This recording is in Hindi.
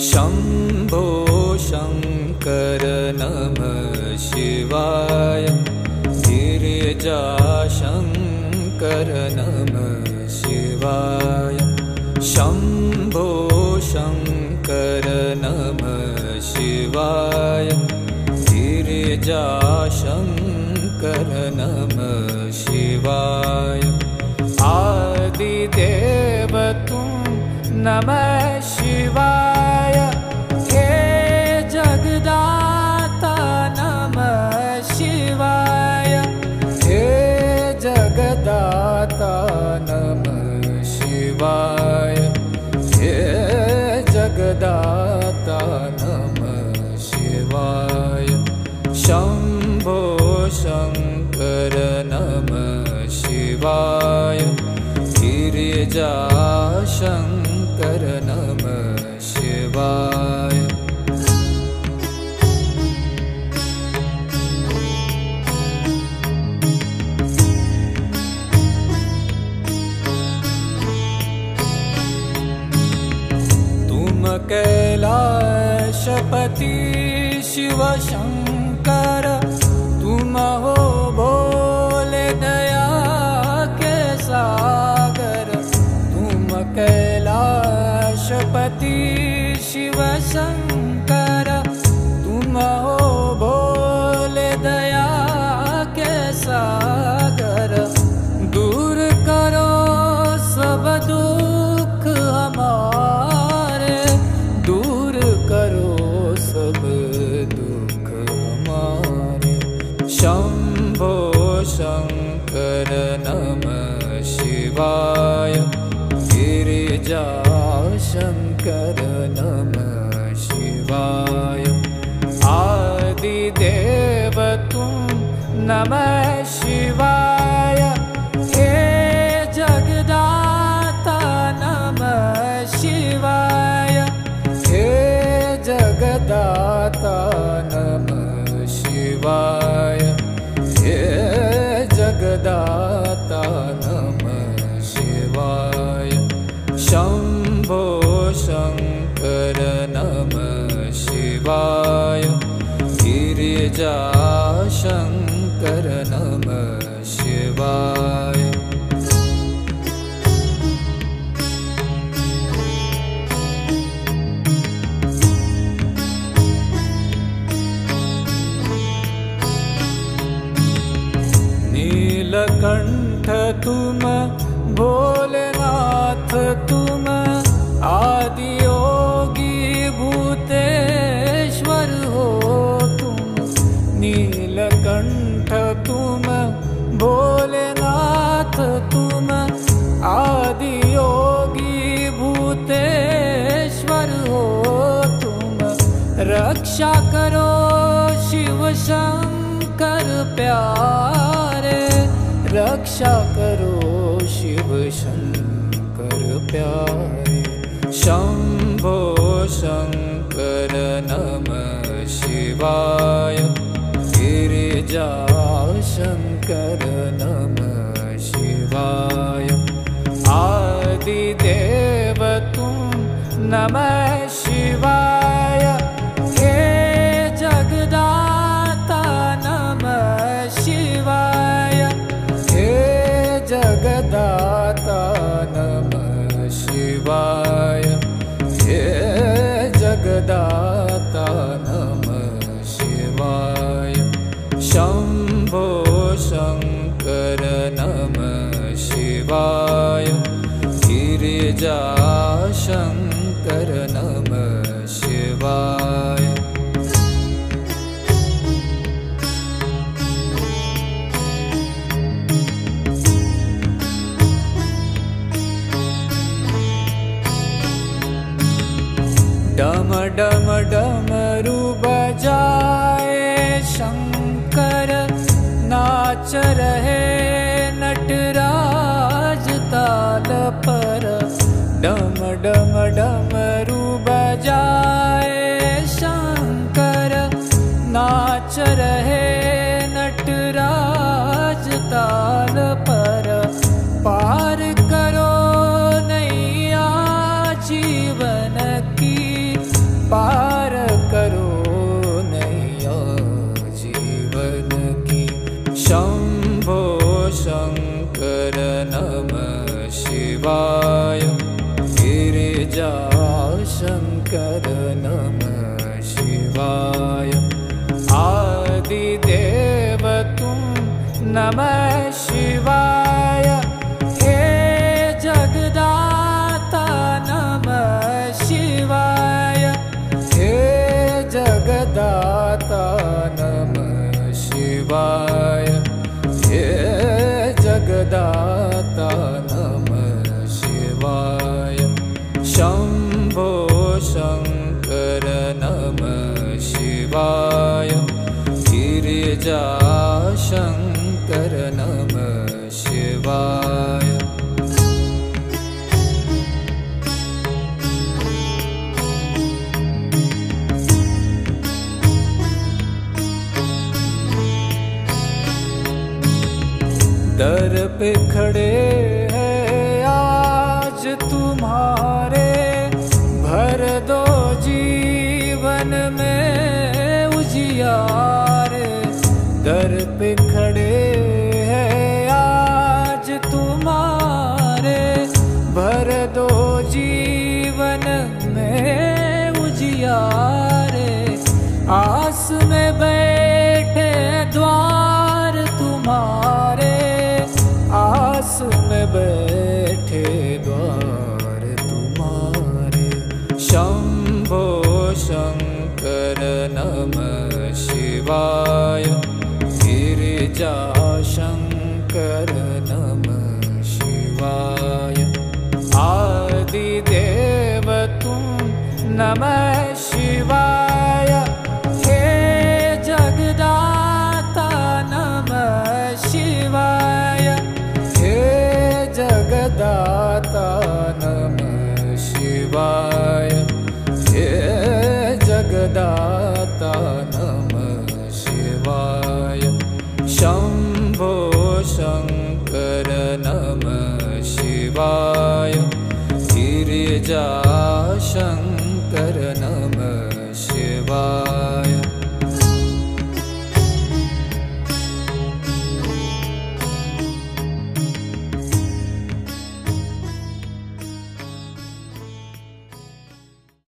शम्भो शङ्कर नमः शिवाय गिरिजाशङ्कर नमः शिवाय शम्भो शङ्कर नमः शिवाय गिरिजाशङ्कर नमः शिवाय आदिदेव तुम नमः शिवाय हे जगदाता नमः शिवाय हे जगदाता नमः शिवाय हे जगदाता नमः शिवाय शम्भो शङ्कर नमः शिवाय गिरिजाशङ्कर नमः शिवाय तुम कैलाशपति शिव शंकर तुम हो भोले दया के सागर तुम कैलाशपति शिव शंकर तुम हो भोले दया के सागर दूर करो सब दुख हमारे दूर करो सब दुख हमारे शम्भो शङ्कर नमः शिवाय गिरिजाशङ्कर नमः शिवाय आदिदेव तुम नमः शिवाय हे जगदाता नमः शिवाय हे जगदाता नमः शिवाय हे जगदाता नमः शिवाय शम्भो शङ्कर नमः शिवाय गिरिजाशङ्कर नमः शिवाय नीलकंठ तुम भोलेनाथ तुम आदि योगी भूतेश्वर हो तुम नीलकंठ तुम भोलेनाथ तुम आदि योगी भूतेश्वर हो तुम रक्षा करो शिव शंकर प्यारे रक्षा करो शिव शंकर प्यारे शम्भो शङ्कर नमः शिवाय गिरिजाशङ्कर नमः शिवाय आदिदेव तुम नमः शिवाय हे जगदाता नमः शिवाय हे जगदाता नमः शिवाय हे जगदाता नमः शिवाय शम्भो शङ्कर नमः शिवाय गिरिजाशङ्कर नमः शिवाय डम डम डमरू बजाए शंकर नाच रहे नटराज ताल पर डम डम डमरू बजाए शंकर नाच रहे नटराज ताल पर पार करो नैया जीवन की शङ्कर नमः शिवाय गिरिजाशङ्कर नमः शिवाय आदिदेव तुम नमः शिवाय हे जगदाता नमः शिवाय हे जगदाता नमः शिवाय हे जगदाता नमः शिवाय शम्भो शङ्कर नमः शिवाय गिरिजाशङ्कर नमः शिवाय दर पे खड़े हैं आज तुम्हारे भर दो जीवन में उजियारे दर पे खड़े हैं आज तुम्हारे भर दो जीवन में उजियारे आस में बैठे द्वार तुम्हारे आस में बैठे द्वार तुम्हारे शंभो शंकर नमः शिवाय गिरिजा शंकर नमः शिवाय आदिदेव तुम नमः